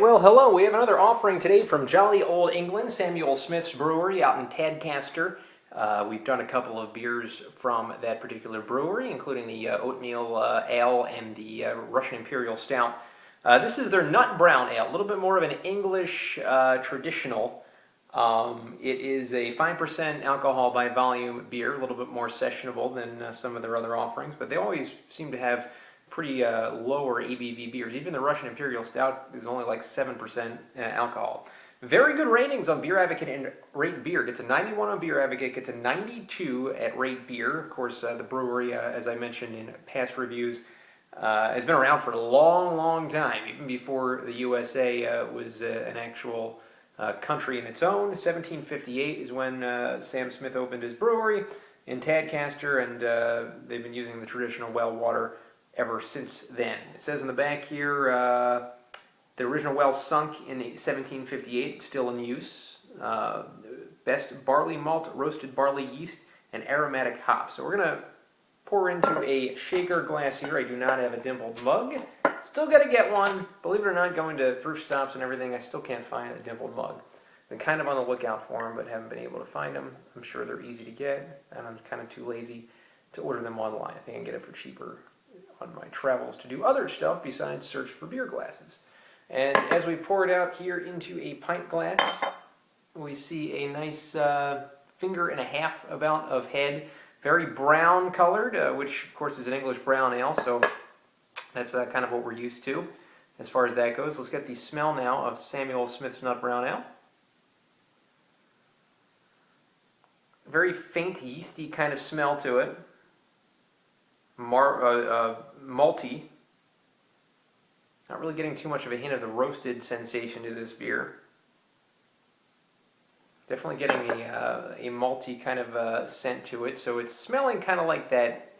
right, well, hello. We have another offering today from Jolly Old England, Samuel Smith's Brewery out in Tadcaster. We've done a couple of beers from that particular brewery, including the oatmeal ale and the Russian Imperial Stout. This is their Nut Brown Ale, a little bit more of an English traditional. It is a 5% alcohol by volume beer, a little bit more sessionable than some of their other offerings, but they always seem to have pretty lower ABV beers. Even the Russian Imperial Stout is only like 7% alcohol. Very good ratings on Beer Advocate and Rate Beer. Gets a 91 on Beer Advocate, gets a 92 at Rate Beer. Of course, the brewery, as I mentioned in past reviews, has been around for a long, long time, even before the USA was an actual country in its own. 1758 is when Sam Smith opened his brewery in Tadcaster, and they've been using the traditional well water ever since then. It says in the back here, the original well sunk in 1758, still in use. Best barley malt, roasted barley yeast, and aromatic hops. So we're going to pour into a shaker glass here. I do not have a dimpled mug. Still got to get one. Believe it or not, going to thrift stops and everything, I still can't find a dimpled mug. Been kind of on the lookout for them, but haven't been able to find them. I'm sure they're easy to get, and I'm kind of too lazy to order them online. I think I can get it for cheaper on my travels to do other stuff besides search for beer glasses. And as we pour it out here into a pint glass, we see a nice finger and a half amount of head, very brown colored, which of course is an English brown ale, so that's kind of what we're used to as far as that goes. Let's get the smell now of Samuel Smith's Nut Brown Ale. Very faint yeasty kind of smell to it. Malty. Not really getting too much of a hint of the roasted sensation to this beer. Definitely getting a malty kind of scent to it. So it's smelling kind of like that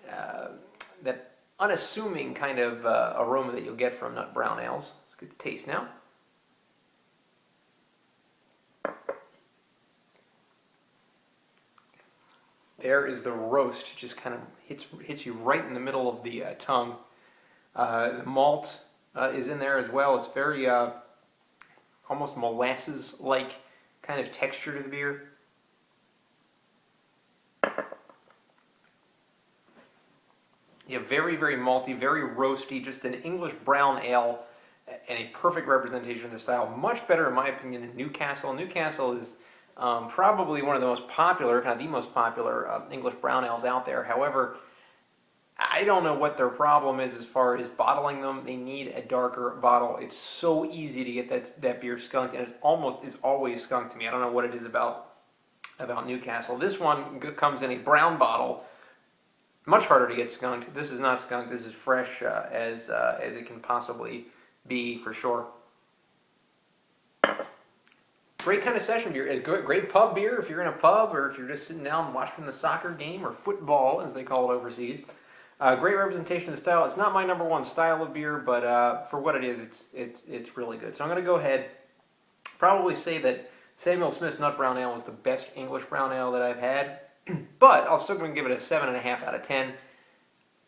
that unassuming kind of aroma that you'll get from nut brown ales. Let's get the taste now. There is the roast, just kind of hits you right in the middle of the tongue. The malt is in there as well. It's very almost molasses-like kind of texture to the beer. Yeah, very, very malty, very roasty, just an English brown ale and a perfect representation of the style. Much better, in my opinion, than Newcastle. Newcastle is probably one of the most popular, kind of the most popular English brown ales out there. However, I don't know what their problem is as far as bottling them. They need a darker bottle. It's so easy to get that beer skunked, and it's always skunked to me. I don't know what it is about Newcastle. This one comes in a brown bottle, much harder to get skunked. This is not skunked. This is fresh as it can possibly be, for sure. Great kind of session beer. Great pub beer if you're in a pub or if you're just sitting down watching the soccer game or football, as they call it overseas. Great representation of the style. It's not my number one style of beer, but for what it is, it's really good. So I'm going to go ahead, probably say that Samuel Smith's Nut Brown Ale is the best English brown ale that I've had, but I'm still going to give it a 7.5 out of 10.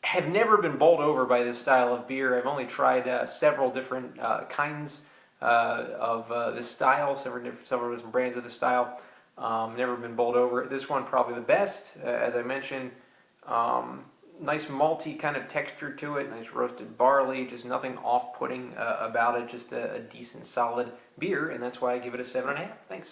Have never been bowled over by this style of beer. I've only tried several different kinds of this style, several different brands of this style. Never been bowled over. This one probably the best, as I mentioned. Nice malty kind of texture to it, nice roasted barley, just nothing off-putting about it, just a decent solid beer, and that's why I give it a 7.5. Thanks.